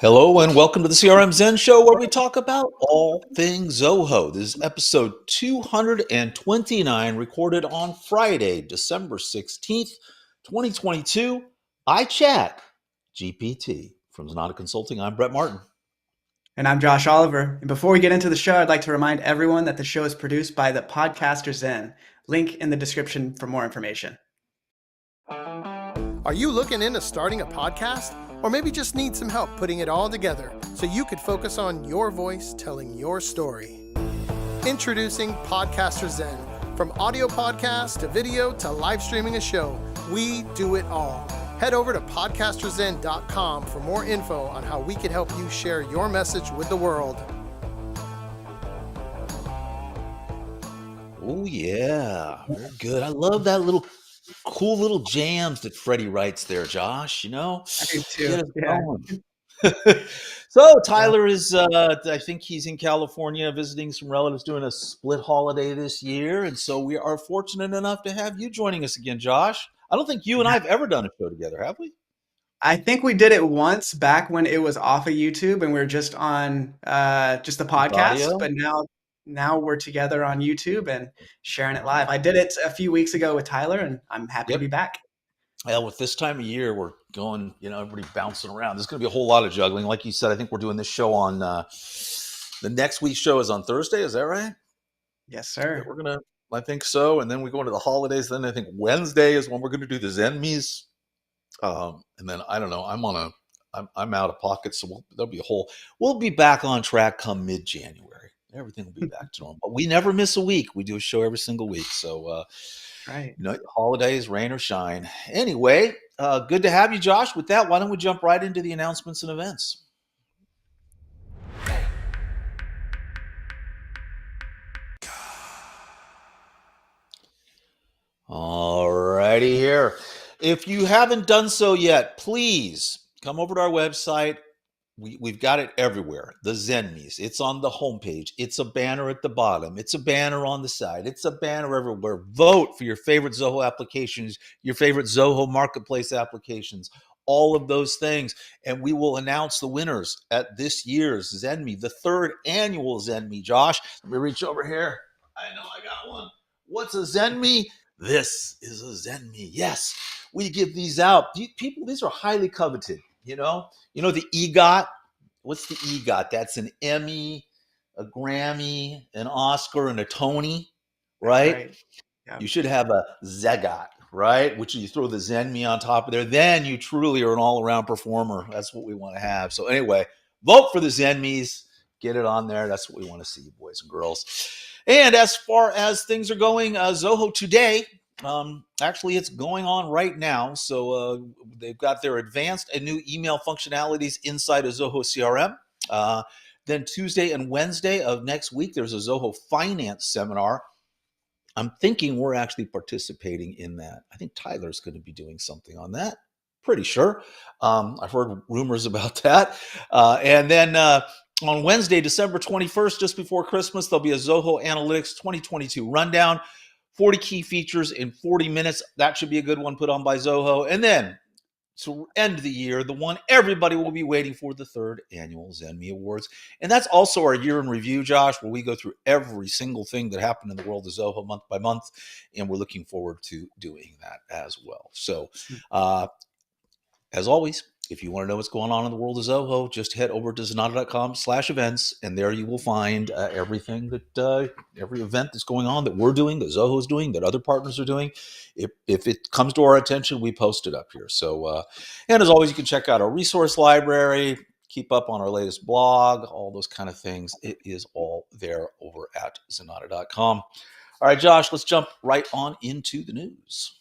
Hello and welcome to the CRM Zen Show, where we talk about all things Zoho. This is episode 229, recorded on Friday, December 16th, 2022. I chat GPT. From Zenatta Consulting, I'm Brett Martin. And I'm Josh Oliver. And before we get into the show, I'd like to remind everyone that the show is produced by the podcaster Zen. Link in the description for more information. Are you looking into starting a podcast? Or maybe just need some help putting it all together so you could focus on your voice telling your story? Introducing Podcaster Zen. From audio podcasts to video to live streaming a show, we do it all. Head over to podcasterzen.com for more info on how we can help you share your message with the world. Oh, yeah. Very good. I love that cool little jams that Freddie writes there, Josh. You know? I do too. So Tyler is, I think he's in California visiting some relatives, doing a split holiday this year. And so we are fortunate enough to have you joining us again, Josh. I don't think you and I have ever done a show together, have we? I think we did it once back when it was off of YouTube and we were just on just the podcast. But now we're together on YouTube and sharing it live. I did it a few weeks ago with Tyler, and I'm happy to be back. Well, with this time of year, we're going, everybody bouncing around. There's going to be a whole lot of juggling. Like you said, I think we're doing this show on the next week's show is on Thursday. Is that right? Yes, sir. I think so. And then we go into the holidays. Then I think Wednesday is when we're going to do the Zenmys. And then I don't know. I'm out of pocket, so there'll be we'll be back on track come mid-January. Everything will be back to normal. But we never miss a week. We do a show every single week. So, right. Holidays, rain or shine. Anyway, good to have you, Josh. With that, why don't we jump right into the announcements and events? All righty here. If you haven't done so yet, please come over to our website. We've got it everywhere. The Zenmys. It's on the homepage. It's a banner at the bottom. It's a banner on the side. It's a banner everywhere. Vote for your favorite Zoho applications, your favorite Zoho marketplace applications, all of those things. And we will announce the winners at this year's Zenmy, the third annual Zenmy. Josh, let me reach over here. I know I got one. What's a Zenmy? This is a Zenmy. Yes, we give these out. People, these are highly coveted. You know the EGOT. What's the EGOT? That's an Emmy, a Grammy, an Oscar, and a Tony, right? Yep. You should have a ZEGOT, right? Which you throw the Zenmy on top of there. Then you truly are an all-around performer. That's what we want to have. So anyway, vote for the Zenmys. Get it on there. That's what we want to see, boys and girls. And as far as things are going, Zoho Today. Actually, it's going on right now. So they've got their advanced and new email functionalities inside of Zoho CRM. Then Tuesday and Wednesday of next week, there's a Zoho Finance seminar. I'm thinking we're actually participating in that. I think Tyler's going to be doing something on that. Pretty sure. I've heard rumors about that. And then on Wednesday, December 21st, just before Christmas, there'll be a Zoho Analytics 2022 rundown. 40 key features in 40 minutes. That should be a good one put on by Zoho. And then to end the year, the one everybody will be waiting for, the third annual Zenmy Awards. And that's also our year in review, Josh, where we go through every single thing that happened in the world of Zoho month by month. And we're looking forward to doing that as well. So as always, if you want to know what's going on in the world of Zoho, just head over to zenatta.com/events, and there you will find everything that every event that's going on that we're doing, that Zoho's doing, that other partners are doing. If it comes to our attention, we post it up here. So, and as always, you can check out our resource library, keep up on our latest blog, all those kind of things. It is all there over at zenatta.com. All right, Josh, let's jump right on into the news.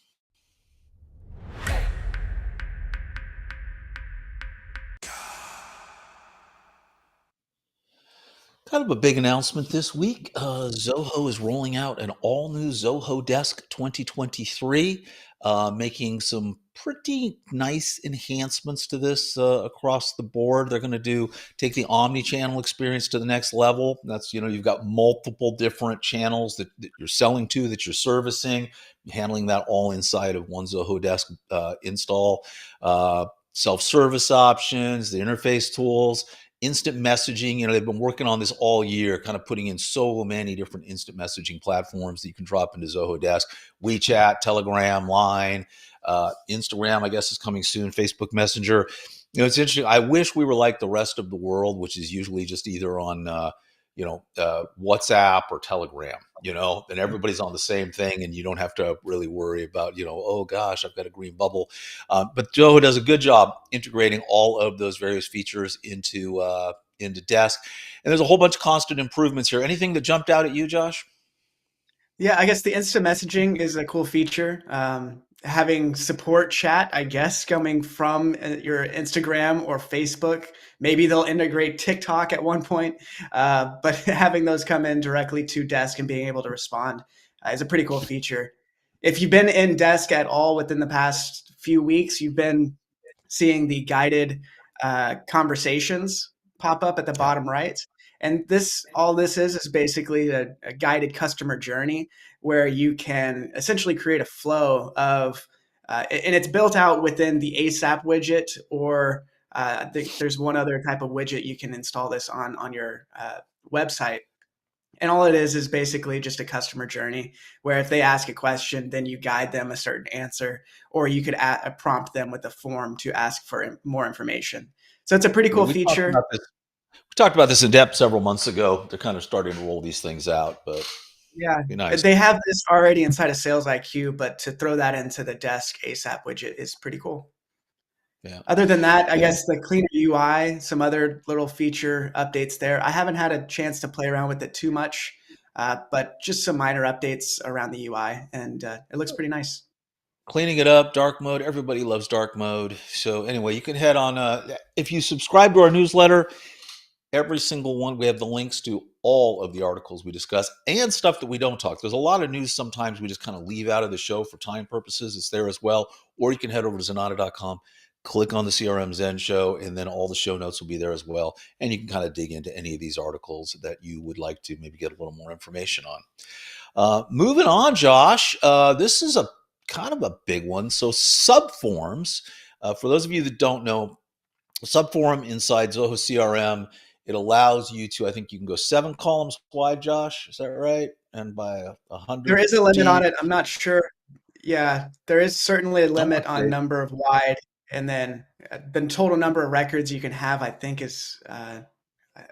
Kind of a big announcement this week. Zoho is rolling out an all new Zoho Desk 2023, making some pretty nice enhancements to this across the board. They're going to take the omni-channel experience to the next level. That's, you've got multiple different channels that you're selling to, that you're servicing, handling that all inside of one Zoho Desk install. self-service options, the interface tools, instant messaging. They've been working on this all year, kind of putting in so many different instant messaging platforms that you can drop into Zoho Desk. WeChat, Telegram, Line, Instagram, I guess, is coming soon, Facebook Messenger. It's interesting. I wish we were like the rest of the world, which is usually just either on WhatsApp or Telegram, and everybody's on the same thing, and you don't have to really worry about, oh gosh, I've got a green bubble. But Zoho does a good job integrating all of those various features into Desk. And there's a whole bunch of constant improvements here. Anything that jumped out at you, Josh? Yeah, I guess the instant messaging is a cool feature. Having support chat, I guess, coming from your Instagram or Facebook. Maybe they'll integrate TikTok at one point, but having those come in directly to Desk and being able to respond is a pretty cool feature. If you've been in Desk at all within the past few weeks, you've been seeing the guided conversations pop up at the bottom right. And all this is basically a guided customer journey where you can essentially create a flow of, and it's built out within the ASAP widget, or I think there's one other type of widget you can install this on your website. And all it is basically just a customer journey where if they ask a question, then you guide them a certain answer, or you could prompt them with a form to ask for more information. So it's a pretty cool feature. We talked about this in depth several months ago. They're kind of starting to roll these things out, but yeah, nice. They have this already inside of Sales IQ, but to throw that into the Desk ASAP widget is pretty cool. Yeah. Other than that, I guess the cleaner UI, some other little feature updates there. I haven't had a chance to play around with it too much, but just some minor updates around the UI, and it looks pretty nice. Cleaning it up, dark mode. Everybody loves dark mode. So anyway, you can head on. If you subscribe to our newsletter, every single one, we have the links to all of the articles we discuss and stuff that we don't talk. There's a lot of news sometimes we just kind of leave out of the show for time purposes. It's there as well. Or you can head over to Zenatta.com, click on the CRM Zen Show, and then all the show notes will be there as well. And you can kind of dig into any of these articles that you would like to maybe get a little more information on. Moving on, Josh, this is a kind of a big one. So Subforms, for those of you that don't know, Subform inside Zoho CRM, it allows you to, I think you can go 7 columns wide, Josh. Is that right? And by 100. There is a limit on it. I'm not sure. Yeah, there is certainly a limit on number of wide. And then the total number of records you can have, I think, is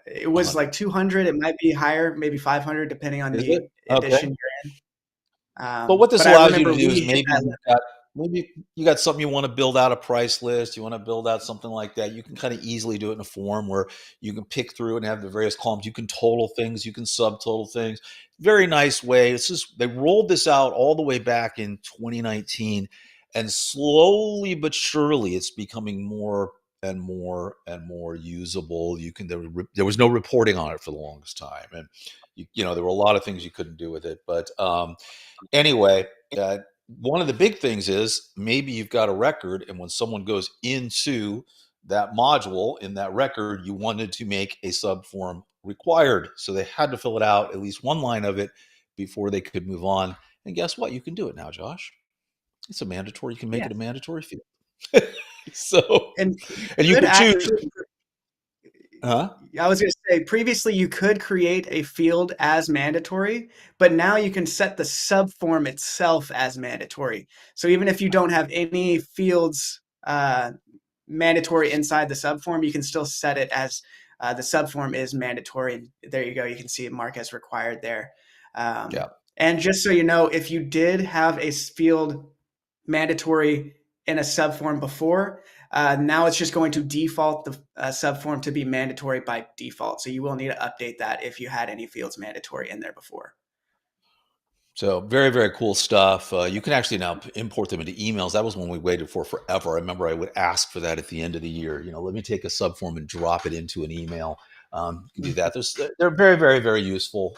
it was 100. like 200. It might be higher, maybe 500, depending on the edition you're in. But what this allows you to do is maybe you got something you want to build out a price list, you want to build out something like that. You can kind of easily do it in a form where you can pick through and have the various columns. You can total things, you can subtotal things. Very nice way. They rolled this out all the way back in 2019, and slowly but surely it's becoming more and more and more usable. There was no reporting on it for the longest time, and there were a lot of things you couldn't do with it. But anyway, one of the big things is maybe you've got a record, and when someone goes into that module in that record, you wanted to make a subform required. So they had to fill it out, at least one line of it, before they could move on. And guess what? You can do it now, Josh. It's a mandatory. You can make it a mandatory field. And you can choose. I was going to say, previously you could create a field as mandatory, but now you can set the subform itself as mandatory. So even if you don't have any fields mandatory inside the subform, you can still set it as the subform is mandatory. And there you go. You can see it mark as required there. And just so you know, if you did have a field mandatory in a subform before, now it's just going to default the subform to be mandatory by default. So you will need to update that if you had any fields mandatory in there before. So very, very cool stuff. You can actually now import them into emails. That was one we waited for forever. I remember I would ask for that at the end of the year. Let me take a subform and drop it into an email. You can do that. They're very, very, very useful.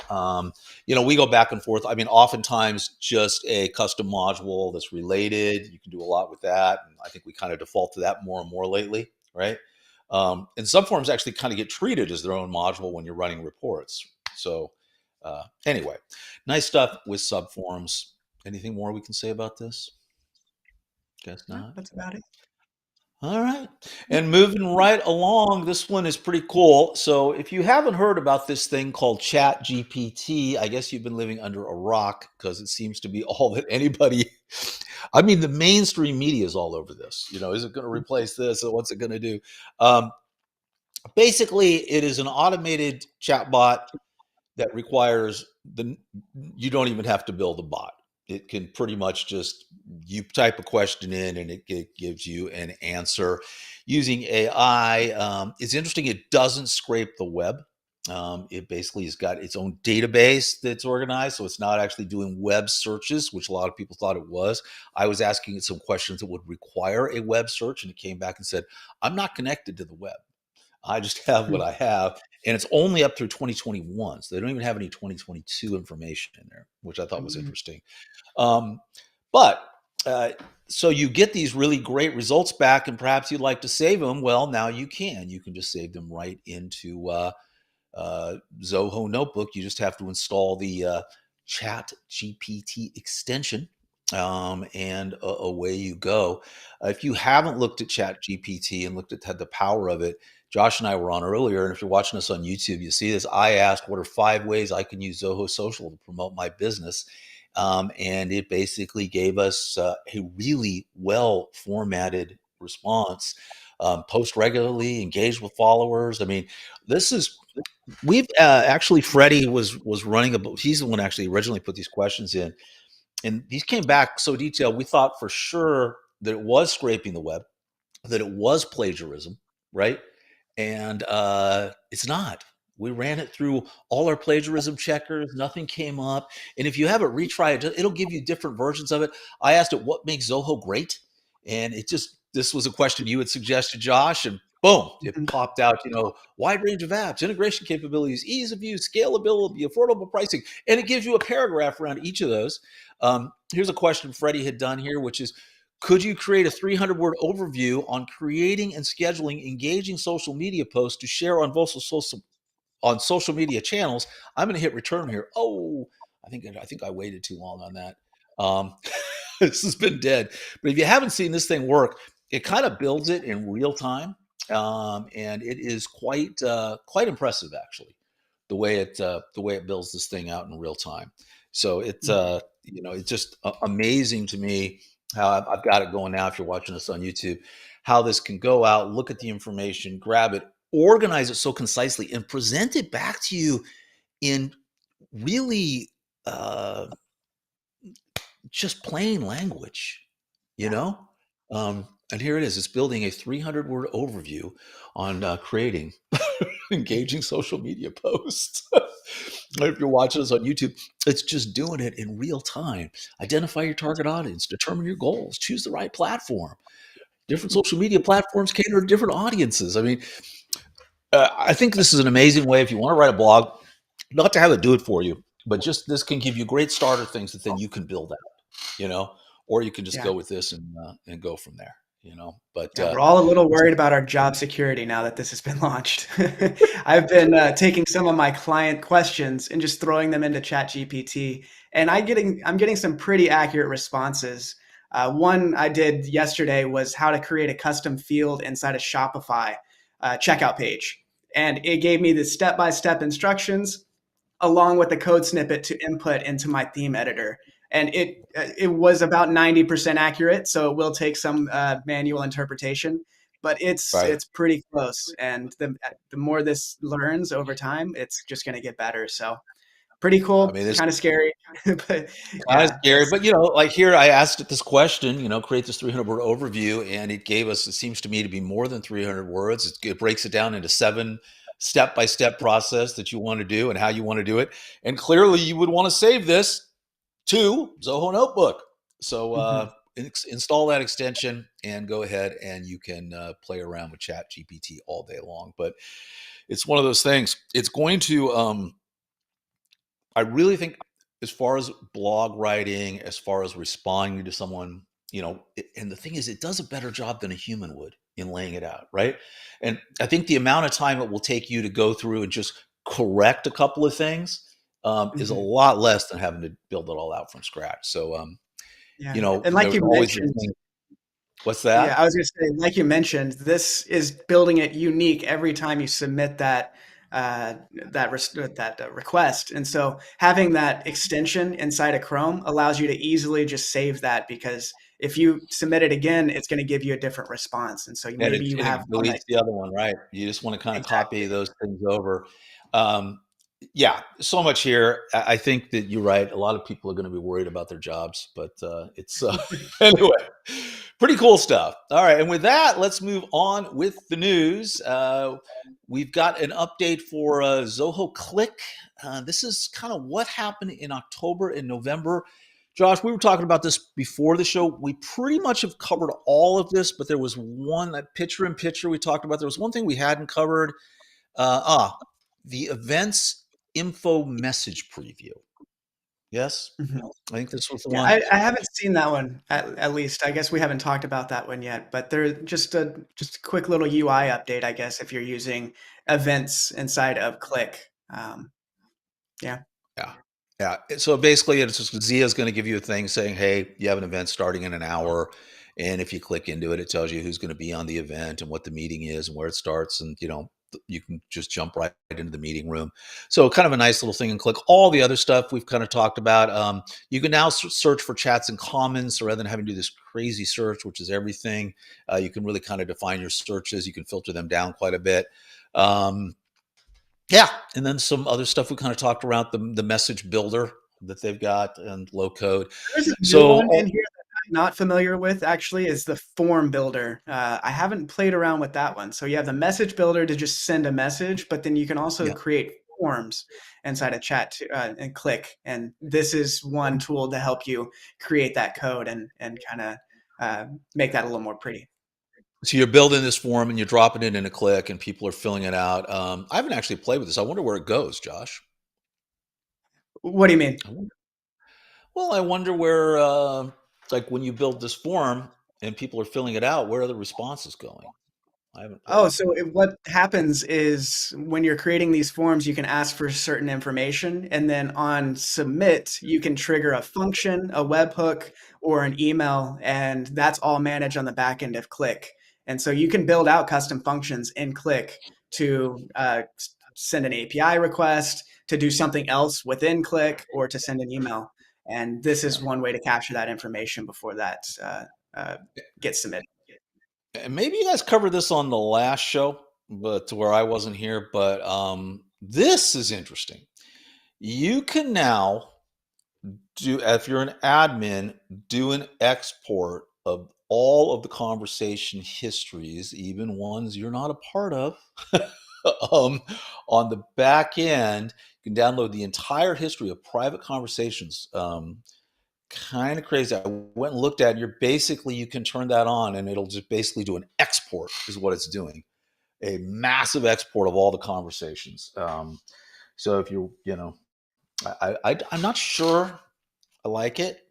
We go back and forth. I mean, oftentimes just a custom module that's related. You can do a lot with that. And I think we kind of default to that more and more lately, right? And subforms actually kind of get treated as their own module when you're running reports. So anyway, nice stuff with subforms. Anything more we can say about this? Guess not. That's about it. All right. And moving right along, this one is pretty cool. So if you haven't heard about this thing called Chat GPT, I guess you've been living under a rock because it seems to be all that anybody, I mean, the mainstream media is all over this. Is it going to replace this? Or what's it going to do? Basically, it is an automated chatbot that requires you don't even have to build a bot. It can pretty much just you type a question in and it gives you an answer using AI. It's interesting. It doesn't scrape the web. It basically has got its own database that's organized. So it's not actually doing web searches, which a lot of people thought it was. I was asking it some questions that would require a web search, and it came back and said, I'm not connected to the web. I just have what I have, and it's only up through 2021, so they don't even have any 2022 information in there, which I thought was interesting. But so you get these really great results back, and perhaps you'd like to save them. Well, now you can. You can just save them right into Zoho Notebook. You just have to install the Chat GPT extension, and away you go. If you haven't looked at Chat GPT and looked at the power of it, Josh and I were on earlier, and if you're watching us on YouTube, you see this. I asked, what are 5 ways I can use Zoho Social to promote my business? And it basically gave us a really well-formatted response. Post regularly, engage with followers. I mean, we've actually, Freddie was running he's the one actually originally put these questions in, and these came back so detailed. We thought for sure that it was scraping the web, that it was plagiarism, right? And it's not. We ran it through all our plagiarism checkers. Nothing came up. And if you have it retry it, it'll give you different versions of it. I asked it, what makes Zoho great? And this was a question you had suggested, Josh, and boom, it popped out, wide range of apps, integration capabilities, ease of use, scalability, affordable pricing. And it gives you a paragraph around each of those. Here's a question Freddie had done here, which is, could you create a 300-word overview on creating and scheduling engaging social media posts to share on social media channels? I'm going to hit return here. Oh, I think I waited too long on that. This has been dead. But if you haven't seen this thing work, it kind of builds it in real time, and it is quite impressive actually, the way it builds this thing out in real time. So it's just amazing to me how I've got it going now. If you're watching us on YouTube, how this can go out, look at the information, grab it, organize it so concisely, and present it back to you in really just plain language, and here it is. It's building a 300-word overview on creating engaging social media posts. If you're watching us on YouTube, it's just doing it in real time. Identify your target audience, determine your goals, choose the right platform. Different social media platforms cater to different audiences. I mean, I think this is an amazing way if you want to write a blog, not to have it do it for you, but just this can give you great starter things that then you can build out, or you can just go with this and go from there. But we're all a little worried about our job security now that this has been launched. I've been taking some of my client questions and just throwing them into ChatGPT, and I'm getting some pretty accurate responses. One I did yesterday was how to create a custom field inside a Shopify checkout page, and it gave me the step-by-step instructions along with the code snippet to input into my theme editor. And it was about 90% accurate, so it will take some manual interpretation, but it's pretty close. And the more this learns over time, it's just going to get better. So pretty cool. I mean, it's kind of scary, but scary. But like here, I asked it this question. Create this 300-word overview, and it gave us. It seems to me to be more than 300 words. It breaks it down into 7 step-by-step process that you want to do and how you want to do it. And clearly, you would want to save this to Zoho Notebook. So install that extension and go ahead and you can play around with Chat GPT all day long. But it's one of those things. It's going to, I really think as far as blog writing, as far as responding to someone, and the thing is, it does a better job than a human would in laying it out, right? And I think the amount of time it will take you to go through and just correct a couple of things is a lot less than having to build it all out from scratch. So, and like you mentioned, What's Yeah, that? I was going to say, like you mentioned, this is building it unique every time you submit that request. And so having that extension inside of Chrome allows you to easily just save that, because if you submit it again, it's going to give you a different response. And so And maybe you have it one that deletes the other one, right? You just want to kind of copy exactly. those things over. Um, yeah, so much here. I think that you're right. A lot of people are going to be worried about their jobs, but it's anyway, pretty cool stuff. All right, and with that, let's move on with the news. We've got an update for Zoho Cliq. This is kind of what happened in October and November. Josh, we were talking about this before the show. We pretty much have covered all of this, but there was one, that picture in picture we talked about. There was one thing we hadn't covered. The events info message preview. Yes, Mhm. I think this was the Yeah, one. I haven't seen that one, at least. I guess we haven't talked about that one yet, but there just a quick little UI update, I guess, if you're using events inside of Cliq. Yeah. Yeah. Yeah. So basically, it's just Zia is going to give you a thing saying, hey, you have an event starting in an hour. And if you click into it, it tells you who's going to be on the event and what the meeting is and where it starts. And, you can just jump right into the meeting room. So kind of a nice little thing and click. All the other stuff we've kind of talked about. You can now search for chats and comments. So rather than having to do this crazy search, which is everything, you can really kind of define your searches. You can filter them down quite a bit. Yeah, and then some other stuff we kind of talked around the message builder that they've got and low code. There's a new So, one in here that I'm not familiar with, actually, is the form builder. I haven't played around with that one. So you have the message builder to just send a message, but then you can also yeah, create forms inside a chat and Cliq. And this is one tool to help you create that code and kind of make that a little more pretty. so you're building this form and you're dropping it in a click, and people are filling it out. I haven't actually played with this. I wonder where it goes, Josh. What do you mean? I wonder- Well, I wonder where, like when you build this form and people are filling it out, where are the responses going? I haven't played Oh, with so that. what happens is when you're creating these forms, you can ask for certain information, and then on submit, you can trigger a function, a webhook, or an email, and that's all managed on the back end of Cliq. And so you can build out custom functions in Cliq to send an API request, to do something else within Cliq, or to send an email. And this Yeah. is one way to capture that information before that uh, gets submitted. And maybe you guys covered this on the last show, but to where I wasn't here. But this is interesting. You can now do, if you're an admin, do an export of all of the conversation histories, even ones you're not a part of. um, on the back end, you can download the entire history of private conversations. Kind of crazy. I went and looked at it. You can turn that on and it'll just basically do an export, is what it's doing. A massive export of all the conversations. So if I'm not sure I like it.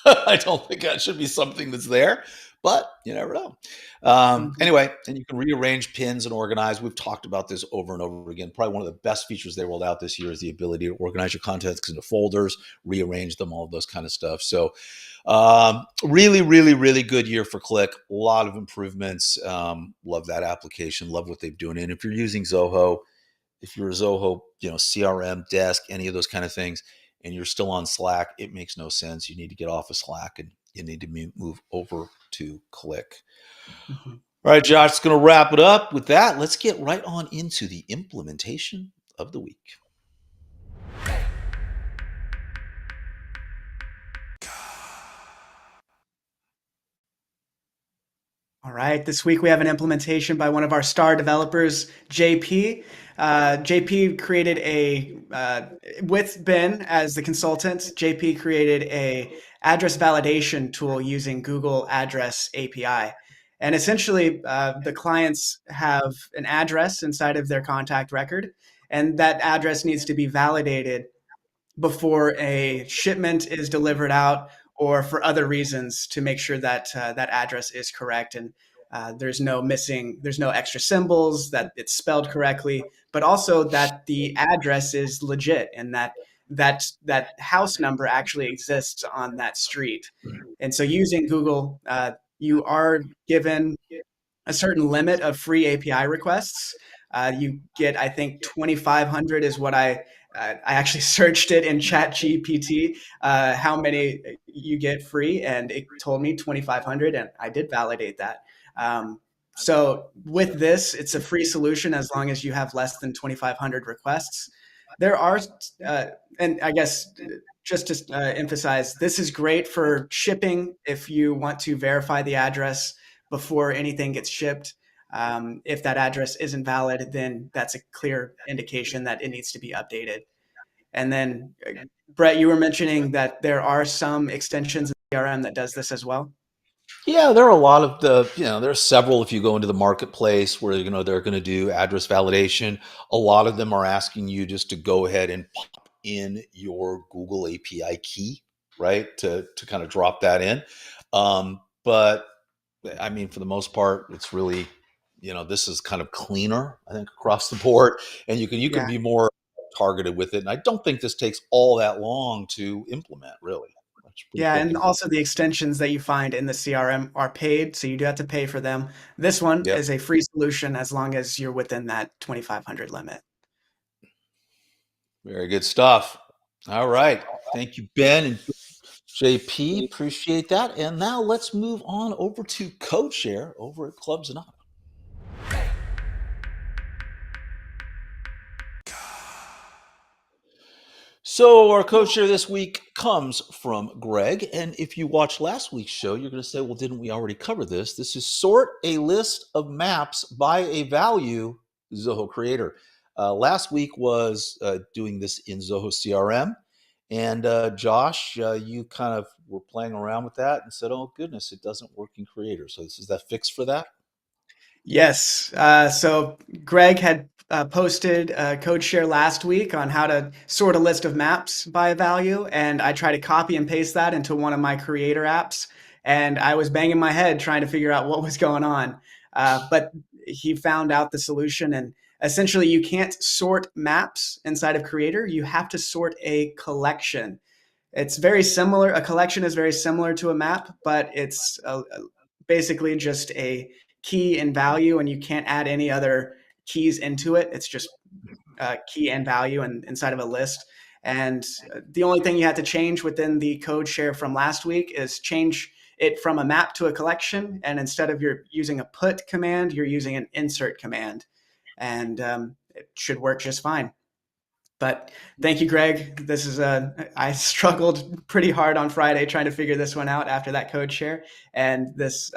I don't think that should be something that's there, but you never know. Mhm. Anyway, and you can rearrange pins and organize. We've talked about this over and over again. Probably one of the best features they rolled out this year is the ability to organize your contents into folders, rearrange them, all of those kind of stuff. So, really, really, really good year for Cliq. A lot of improvements. Love that application. Love what they're doing. And if you're using Zoho, if you're a Zoho, CRM, Desk, any of those kind of things, and you're still on Slack, it makes no sense. You need to get off of Slack and you need to move over to Cliq. Mhm. All right, Josh, it's going to wrap it up. With that, let's get right on into the implementation of the week. All right. This week we have an implementation by one of our star developers, JP. JP created with Ben as the consultant, JP created a address validation tool using Google Address API. And essentially, the clients have an address inside of their contact record, and that address needs to be validated before a shipment is delivered out, or for other reasons to make sure that that address is correct and there's no extra symbols, that it's spelled correctly, but also that the address is legit and that house number actually exists on that street. And so using Google you are given a certain limit of free API requests. You get, I think, 2,500 is what I actually searched it in ChatGPT, how many you get free, and it told me 2,500, and I did validate that. So with this, it's a free solution as long as you have less than 2,500 requests. There are, uh, and I guess just to emphasize, this is great for shipping if you want to verify the address before anything gets shipped. If that address isn't valid, then that's a clear indication that it needs to be updated. And then, Brett, you were mentioning that there are some extensions in CRM that does this as well. Yeah, there are a lot of there are several if you go into the marketplace where, they're going to do address validation. A lot of them are asking you just to go ahead and pop in your Google API key, right? To kind of drop that in. But I mean, for the most part, it's really, this is kind of cleaner, I think, across the board, and you can Yeah. be more targeted with it. And I don't think this takes all that long to implement, really. That's pretty Yeah, quick. and also the extensions that you find in the CRM are paid, so you do have to pay for them. This one Yep. is a free solution as long as you're within that 2,500 limit. Very good stuff. All right. Thank you, Ben and JP. Appreciate that. And now let's move on over to CodeShare over at Club Zenatta. So our CodeShare this week comes from Greg. And if you watched last week's show, you're going to say, well, didn't we already cover this? This is sort a list of maps by a value Zoho creator. Last week was doing this in Zoho CRM. And Josh, you kind of were playing around with that and said, oh, goodness, it doesn't work in Creator. So this is that fix for that? Yes. So Greg had posted code share last week on how to sort a list of maps by value, and I tried to copy and paste that into one of my creator apps, and I was banging my head trying to figure out what was going on. But he found out the solution, and essentially you can't sort maps inside of Creator. You have to sort a collection. It's very similar. A collection is very similar to a map, but it's basically just a key and value, and you can't add any other keys into it. It's just key and value and inside of a list. And the only thing you had to change within the code share from last week is change it from a map to a collection. And instead of you're using a put command, you're using an insert command. And it should work just fine. But thank you, Greg. This is I struggled pretty hard on Friday trying to figure this one out after that code share, and this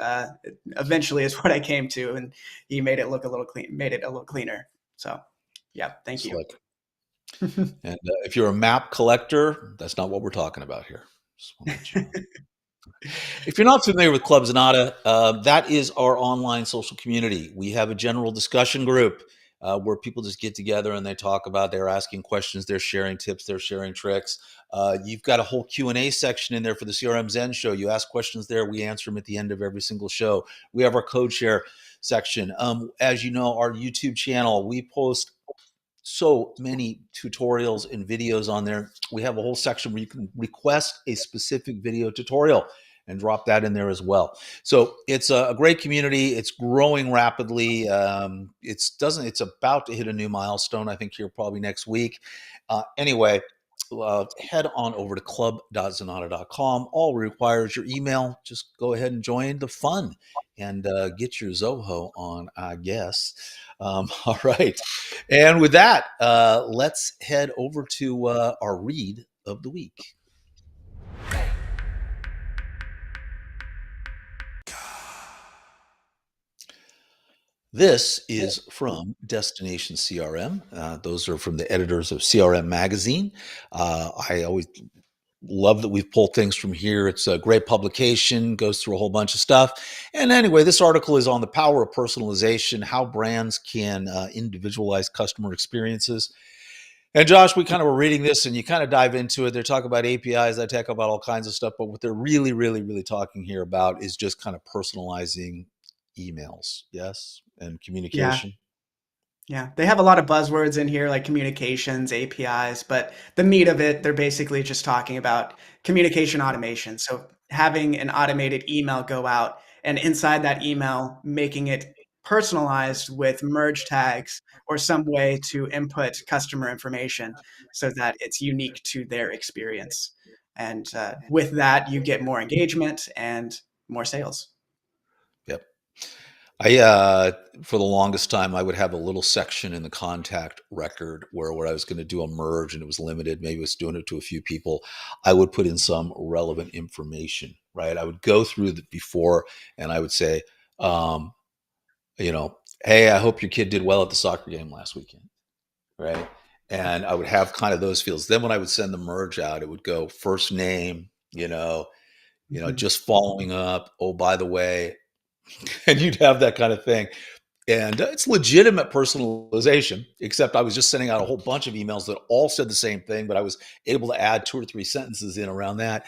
eventually is what I came to, and he made it look a little clean, made it a little cleaner. So, yeah, thank you. And if you're a map collector, that's not what we're talking about here. If you're not familiar with Club Zenatta, that is our online social community. We have a general discussion group where people just get together and they talk about, they're asking questions, they're sharing tips, they're sharing tricks. You've got a whole Q&A section in there for the CRM Zen Show. You ask questions there, we answer them at the end of every single show. We have our code share section. As you know, our YouTube channel, we post so many tutorials and videos on there. We have a whole section where you can request a specific video tutorial and drop that in there as well. So it's a great community. It's growing rapidly. It's about to hit a new milestone, I think, here probably next week. Anyway, head on over to club.zenatta.com. All it requires your email. Just go ahead and join the fun and get your Zoho on, I guess. All right. And with that, let's head over to our read of the week. This is from Destination CRM. Those are from the editors of CRM Magazine. I always love that we've pulled things from here. It's a great publication, goes through a whole bunch of stuff. And anyway, this article is on the power of personalization, how brands can individualize customer experiences. And Josh, we kind of were reading this and you kind of dive into it. They're talking about APIs, they talk about all kinds of stuff, but what they're really, really, really talking here about is just kind of personalizing emails, yes, and communication. Yeah, they have a lot of buzzwords in here like communications, APIs, but the meat of it, they're basically just talking about communication automation. So having an automated email go out and inside that email, making it personalized with merge tags or some way to input customer information so that it's unique to their experience. And with that, you get more engagement and more sales. Yep. For the longest time, I would have a little section in the contact record where I was going to do a merge and it was limited. Maybe I was doing it to a few people. I would put in some relevant information, right? I would go through the before and I would say, hey, I hope your kid did well at the soccer game last weekend, right? And I would have kind of those fields. Then when I would send the merge out, it would go first name, just following up. Oh, by the way, and you'd have that kind of thing. And it's legitimate personalization, except I was just sending out a whole bunch of emails that all said the same thing, but I was able to add 2 or 3 sentences in around that.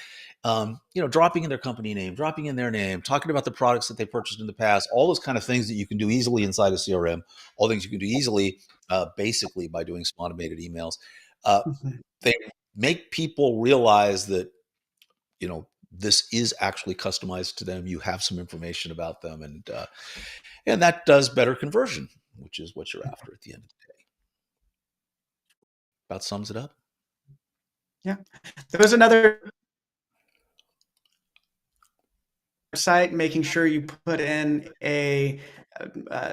Dropping in their company name, dropping in their name, talking about the products that they purchased in the past, all those kind of things that you can do easily inside of CRM, all things you can do easily, basically by doing some automated emails. They make people realize that, this is actually customized to them. You have some information about them, and that does better conversion, which is what you're after at the end of the day. About sums it up. Yeah. There was another site, making sure you put in a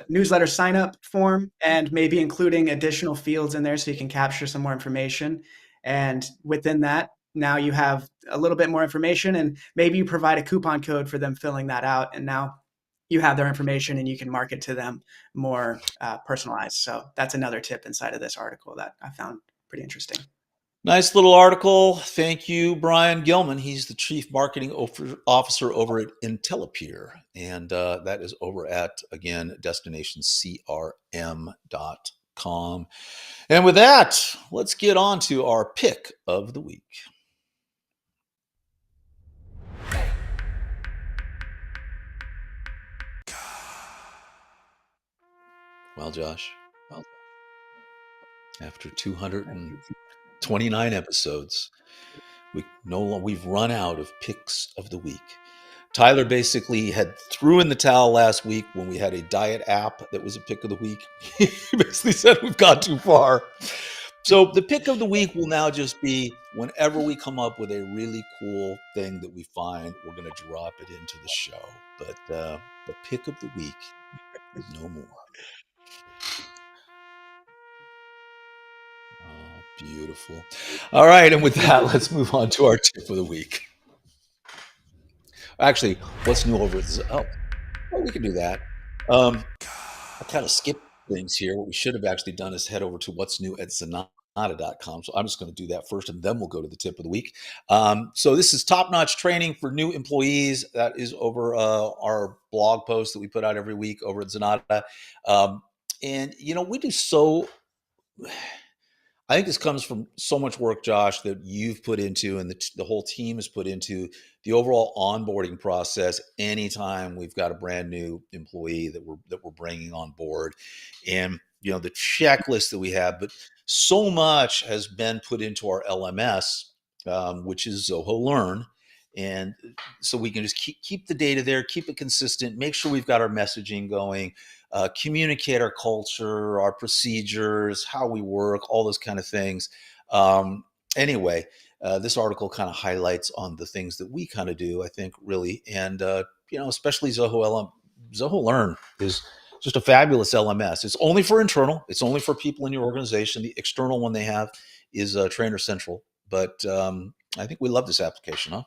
newsletter sign up form and maybe including additional fields in there so you can capture some more information. And within that, now you have a little bit more information, and maybe you provide a coupon code for them filling that out. And now you have their information and you can market to them more personalized. So that's another tip inside of this article that I found pretty interesting. Nice little article. Thank you, Brian Gilman. He's the Chief Marketing Officer over at Intellipeer. And that is over at, again, destinationcrm.com. And with that, let's get on to our pick of the week. Well, Josh, after 229 episodes, we've run out of picks of the week. Tyler basically threw in the towel last week when we had a diet app that was a pick of the week. He basically said we've gone too far. So the pick of the week will now just be whenever we come up with a really cool thing that we find, we're going to drop it into the show. But the pick of the week is no more. Oh, beautiful. All right. And with that, let's move on to our tip of the week. Actually, what's new over at we can do that. I kind of skipped things here. What we should have actually done is head over to what's new at Zenatta.com. So I'm just going to do that first, and then we'll go to the tip of the week. So this is top-notch training for new employees. That is over our blog post that we put out every week over at Zenatta. And, we do so... I think this comes from so much work, Josh, that you've put into and the whole team has put into the overall onboarding process. Anytime we've got a brand new employee that we're bringing on board, and the checklist that we have, but so much has been put into our LMS, which is Zoho Learn. And so we can just keep the data there, keep it consistent, make sure we've got our messaging going, communicate our culture, our procedures, how we work, all those kind of things. Anyway, this article kind of highlights on the things that we kind of do, I think, really. And, especially Zoho Learn is just a fabulous LMS. It's only for internal. It's only for people in your organization. The external one they have is Trainer Central. But I think we love this application, huh?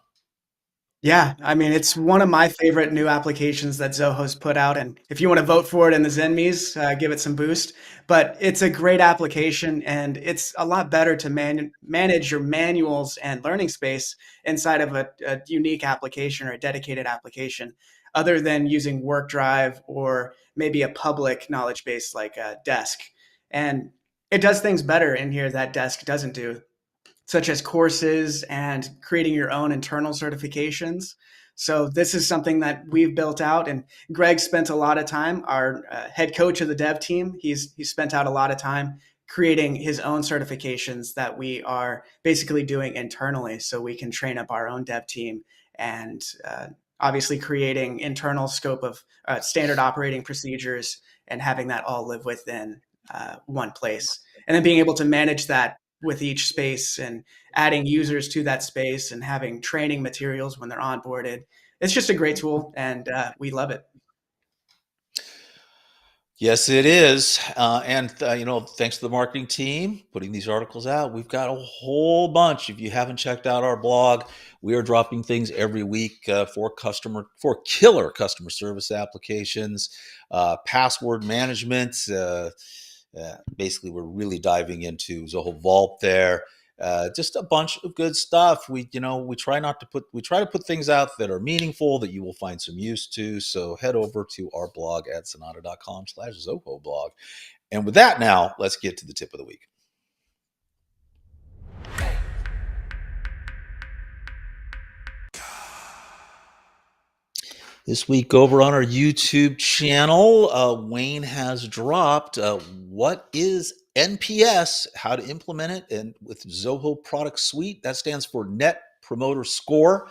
Yeah, I mean, it's one of my favorite new applications that Zoho's put out. And if you want to vote for it in the Zenmys, give it some boost. But it's a great application, and it's a lot better to manage your manuals and learning space inside of a unique application or a dedicated application, other than using WorkDrive or maybe a public knowledge base like Desk. And it does things better in here that Desk doesn't do, such as courses and creating your own internal certifications. So this is something that we've built out, and Greg spent a lot of time, our head coach of the dev team. He's spent out a lot of time creating his own certifications that we are basically doing internally so we can train up our own dev team and obviously creating internal scope of standard operating procedures and having that all live within one place. And then being able to manage that with each space and adding users to that space and having training materials when they're onboarded. It's just a great tool, and we love it. Yes, it is. And thanks to the marketing team putting these articles out, we've got a whole bunch. If you haven't checked out our blog, we are dropping things every week for killer customer service applications, password management. Basically, we're really diving into Zoho Vault there. Just a bunch of good stuff. We try to put things out that are meaningful, that you will find some use to. So head over to our blog at zenatta.com/Zoho blog. And with that, now let's get to the tip of the week. This week over on our YouTube channel, Wayne has dropped what is NPS, how to implement it, and with Zoho Product Suite. That stands for Net Promoter Score.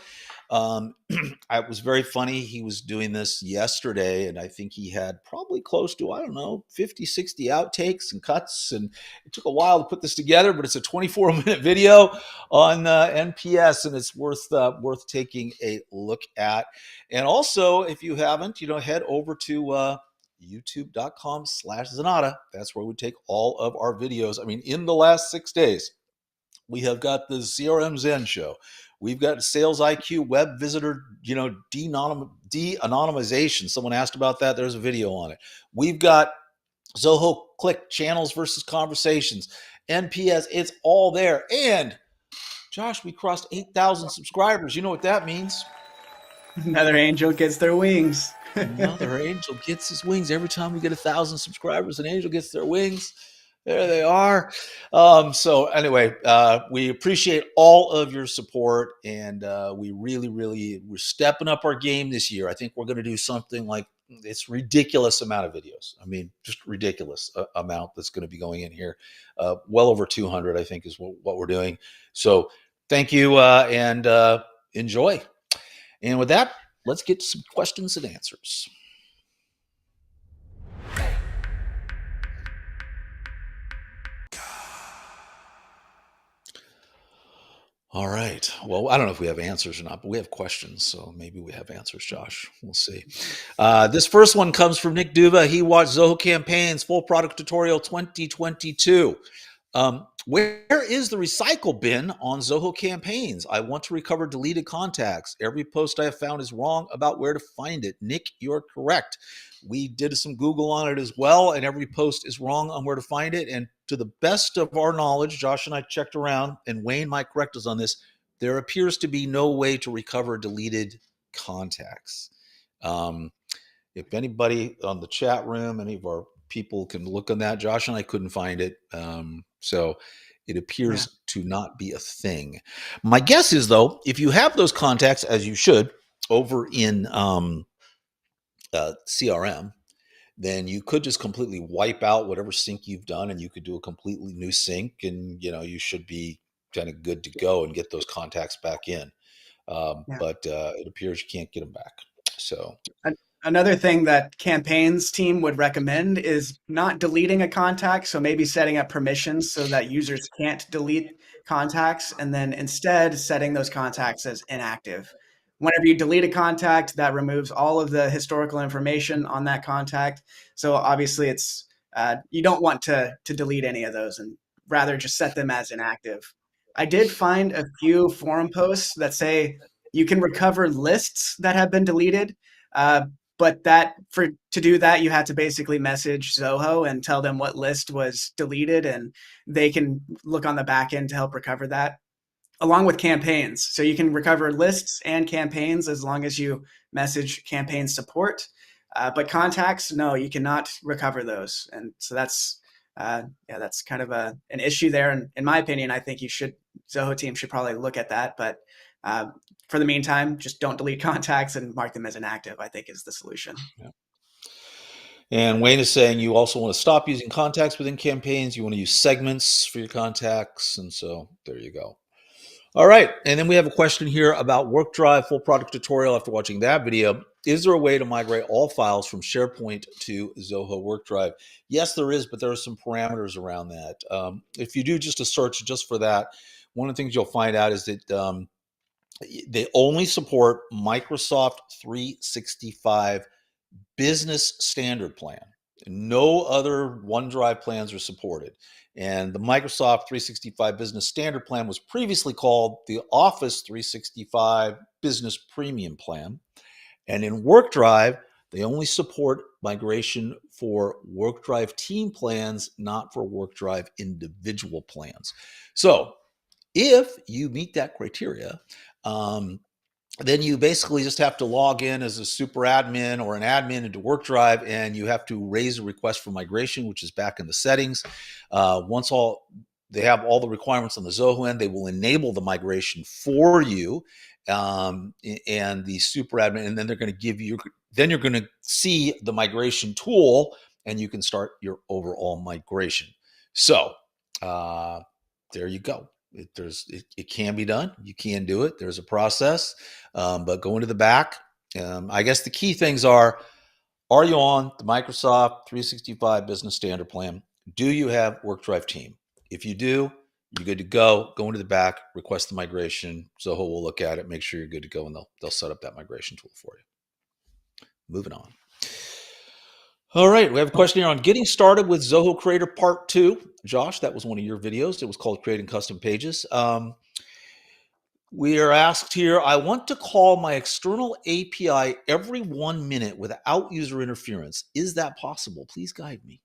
It was very funny. He was doing this yesterday, and I think he had probably close to, 50, 60 outtakes and cuts. And it took a while to put this together, but it's a 24-minute video on NPS, and it's worth taking a look at. And also, if you haven't, head over to youtube.com/Zenatta. That's where we take all of our videos. I mean, in the last 6 days, we have got the CRM Zen Show. We've got Sales IQ web visitor, de-anonymization. Someone asked about that. There's a video on it. We've got Zoho Cliq channels versus conversations. NPS, it's all there. And Josh, we crossed 8,000 subscribers. You know what that means? Another angel gets their wings. Another angel gets his wings. Every time we get 1,000 subscribers, an angel gets their wings. There they are. So anyway, we appreciate all of your support, and we're stepping up our game this year. I think we're going to do something like it's ridiculous amount of videos. I mean, just ridiculous amount that's going to be going in here. Well over 200, I think, is what we're doing. So thank you, and enjoy. And with that, let's get to some questions and answers. All right. Well, I don't know if we have answers or not, but we have questions. So maybe we have answers, Josh. We'll see. This first one comes from Nick Duva. He watched Zoho Campaigns Full Product Tutorial 2022. Where is the recycle bin on Zoho Campaigns? I want to recover deleted contacts. Every post I have found is wrong about where to find it. Nick, you're correct. We did some Google on it as well, and every post is wrong on where to find it. And to the best of our knowledge, Josh and I checked around, and Wayne might correct us on this, there appears to be no way to recover deleted contacts. If anybody on the chat room, any of our people can look on that, Josh and I couldn't find it. So it appears to not be a thing. My guess is, though, if you have those contacts, as you should, over in CRM, then you could just completely wipe out whatever sync you've done, and you could do a completely new sync, and you should be kind of good to go and get those contacts back in. But it appears you can't get them back. So another thing that campaigns team would recommend is not deleting a contact. So maybe setting up permissions so that users can't delete contacts, and then instead setting those contacts as inactive. Whenever you delete a contact, that removes all of the historical information on that contact. So obviously it's you don't want to delete any of those, and rather just set them as inactive. I did find a few forum posts that say you can recover lists that have been deleted, but to do that, you have to basically message Zoho and tell them what list was deleted, and they can look on the back end to help recover that, along with campaigns. So you can recover lists and campaigns as long as you message campaign support. But contacts, no, you cannot recover those. And so that's kind of an issue there. And in my opinion, I think Zoho team should probably look at that. But for the meantime, just don't delete contacts and mark them as inactive, I think, is the solution. Yeah. And Wayne is saying you also want to stop using contacts within campaigns. You want to use segments for your contacts. And so there you go. All right. And then we have a question here about WorkDrive full product tutorial after watching that video. Is there a way to migrate all files from SharePoint to Zoho WorkDrive? Yes, there is, but there are some parameters around that. If you do just a search just for that, one of the things you'll find out is that they only support Microsoft 365 Business Standard Plan. No other OneDrive plans are supported. And the Microsoft 365 Business Standard Plan was previously called the Office 365 Business Premium Plan. And in WorkDrive, they only support migration for WorkDrive team plans, not for WorkDrive individual plans. So if you meet that criteria, then you basically just have to log in as a super admin or an admin into WorkDrive, and you have to raise a request for migration, which is back in the settings. Once they have all the requirements on the Zoho end, they will enable the migration for you, and the super admin, and then they're going to give you. Then you're going to see the migration tool, and you can start your overall migration. So there you go. It can be done. You can do it. There's a process, but go into the back. I guess the key things are you on the Microsoft 365 Business Standard Plan? Do you have WorkDrive Team? If you do, you're good to go. Go into the back, request the migration. Zoho will look at it, make sure you're good to go, and they'll set up that migration tool for you. Moving on. All right, we have a question here on getting started with Zoho Creator Part 2. Josh, that was one of your videos. It was called Creating Custom Pages. We are asked here, I want to call my external API every 1 minute without user interference. Is that possible? Please guide me.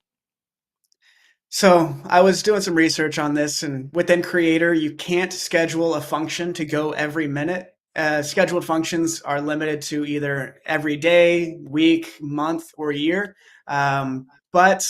So I was doing some research on this, and within Creator, you can't schedule a function to go every minute. Scheduled functions are limited to either every day, week, month, or year. But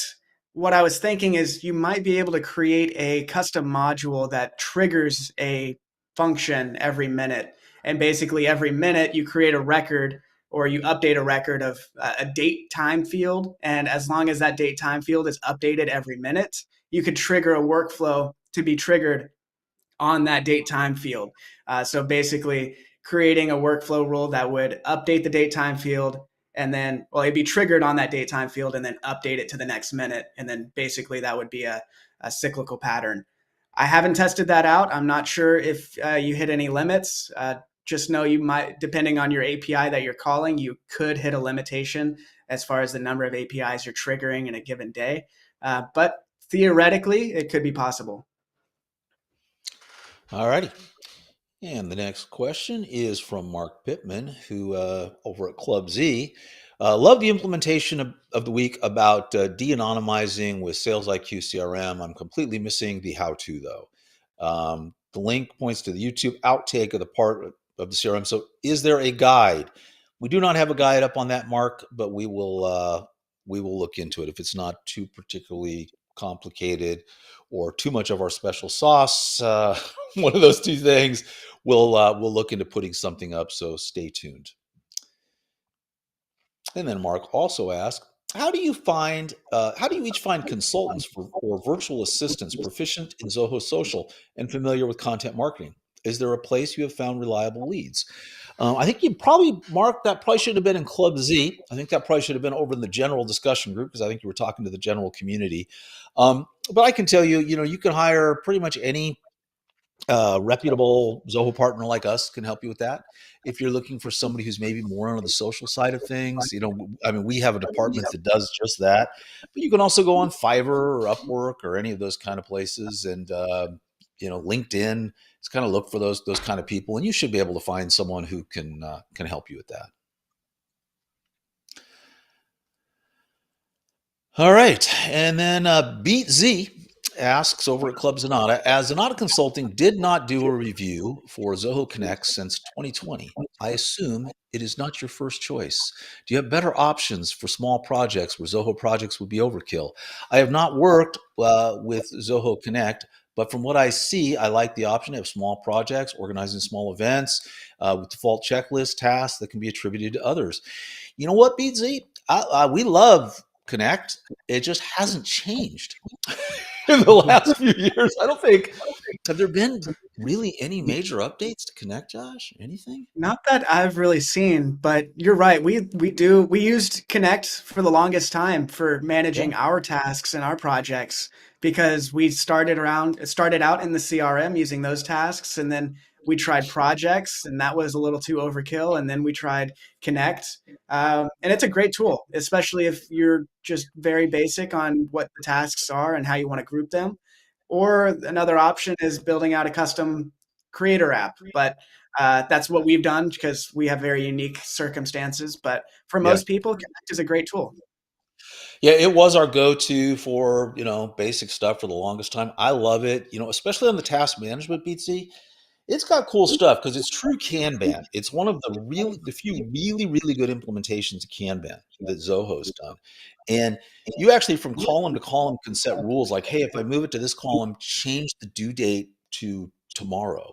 what I was thinking is you might be able to create a custom module that triggers a function every minute. And basically every minute you create a record or you update a record of a date time field. And as long as that date time field is updated every minute, you could trigger a workflow to be triggered on that date time field. So basically creating a workflow rule that would update the date time field, and then, well, it'd be triggered on that date time field and then update it to the next minute. And then basically that would be a cyclical pattern. I haven't tested that out. I'm not sure if you hit any limits. Just know you might, depending on your API that you're calling, you could hit a limitation as far as the number of APIs you're triggering in a given day. But theoretically, it could be possible. All righty. And the next question is from Mark Pittman, who over at Club Z. Love the implementation of the week about de-anonymizing with Sales IQ CRM. I'm completely missing the how-to, though. The link points to the YouTube outtake of the part of the CRM. So is there a guide? We do not have a guide up on that, Mark, but we will look into it. If it's not too particularly complicated or too much of our special sauce, one of those two things, we'll look into putting something up. So stay tuned. And then Mark also asked, how do you each find consultants or virtual assistants proficient in Zoho Social and familiar with content marketing? Is there a place you have found reliable leads? I think Mark, that probably should have been in Club Z. I think that probably should have been over in the general discussion group, because I think you were talking to the general community. But I can tell you, you can hire pretty much any reputable Zoho partner like us can help you with that. If you're looking for somebody who's maybe more on the social side of things, we have a department that does just that. But you can also go on Fiverr or Upwork or any of those kind of places, and LinkedIn. Just kind of look for those kind of people, and you should be able to find someone who can help you with that. All right, and then Beat Z asks over at Club Zenatta, as Zenatta Consulting did not do a review for Zoho Connect since 2020, I assume it is not your first choice. Do you have better options for small projects where Zoho projects would be overkill? I have not worked with Zoho Connect, but from what I see, I like the option of small projects, organizing small events with default checklist tasks that can be attributed to others. You know what, BZ? We love Connect. It just hasn't changed. in the last few years. I don't think, have there been really any major updates to Connect, Josh? Anything? Not that I've really seen, but you're right. We used Connect for the longest time for managing our tasks and our projects because we started out in the CRM using those tasks, and then we tried projects, and that was a little too overkill, and then we tried Connect. And it's a great tool, especially if you're just very basic on what the tasks are and how you want to group them. Or another option is building out a custom creator app, but that's what we've done because we have very unique circumstances. But for Yeah. most people, Connect is a great tool. Yeah, it was our go-to for, basic stuff for the longest time. I love it, especially on the task management, BT. It's got cool stuff because it's true Kanban. It's one of the few really, really good implementations of Kanban that Zoho's done. And you actually, from column to column, can set rules like, hey, if I move it to this column, change the due date to tomorrow,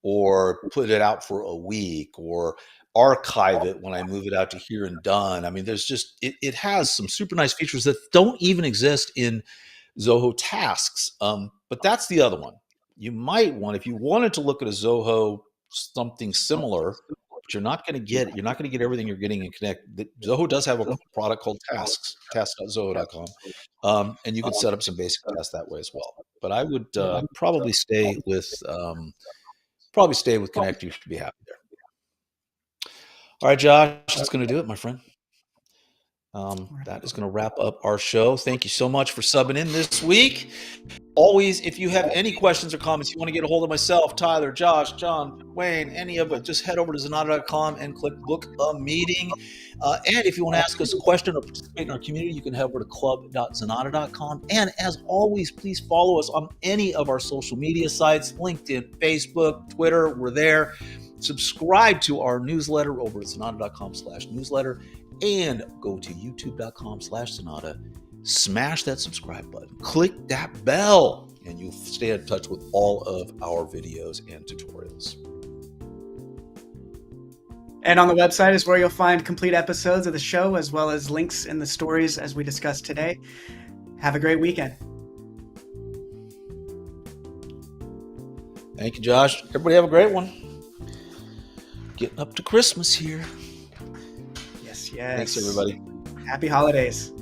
or put it out for a week, or archive it when I move it out to here and done. I mean, there's just, it has some super nice features that don't even exist in Zoho Tasks. But that's the other one. You might want, if you wanted to look at a Zoho something similar, but you're not going to get everything you're getting in Connect. Zoho does have a product called Tasks, tasks.zoho.com, and you can set up some basic tasks that way as well. But I would probably stay with Connect. You should be happy there. All right, Josh, that's going to do it, my friend. That is going to wrap up our show. Thank you so much for subbing in this week. Always, if you have any questions or comments, you want to get a hold of myself, Tyler, Josh, John, Wayne, any of it, just head over to Zenatta.com and click book a meeting. And if you want to ask us a question or participate in our community, you can head over to club.zenatta.com. And as always, please follow us on any of our social media sites, LinkedIn, Facebook, Twitter. We're there. Subscribe to our newsletter over at zenatta.com/newsletter, and go to youtube.com/Zenatta. Smash that subscribe button, click that bell, and you'll stay in touch with all of our videos and tutorials. And on the website is where you'll find complete episodes of the show, as well as links in the stories as we discussed today. Have a great weekend. Thank you, Josh. Everybody have a great one. Getting up to Christmas here. Yes. Thanks, everybody. Happy holidays.